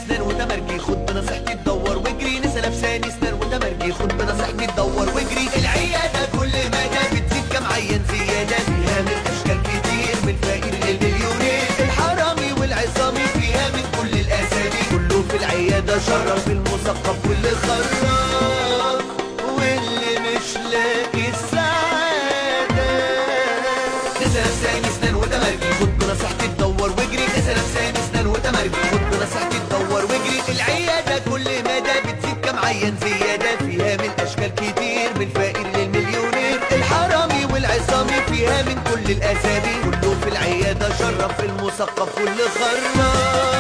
سنان وتمرجي، خد بنصيحتي تدور واجري. نسا لابساني سنان وتمرجي، خد بنصيحتي تدور واجري. العيادة كل مدى بتزيد كم عيان زيادة، فيها من أشكال كتير من فقير للمليونير. الحرامي والعصامي فيها من كل الأسامي، كله في العيادة شرف، المثقف واللي خرف واللي مش لاقي السعادة. نسا لابساني سنان وتمرجي، خد بنصيحتي تدور واجري. نسا لابساني سنان وتمرجي، خد بنصيحتي تدور واجري. العيادة كل مدى بتزيد كم عيان زيادة، فيها من أشكال كتير من فقير للمليونير. الحرامي والعصامي فيها من كل الأسامي، كله في العيادة شرف، المثقف واللي خرف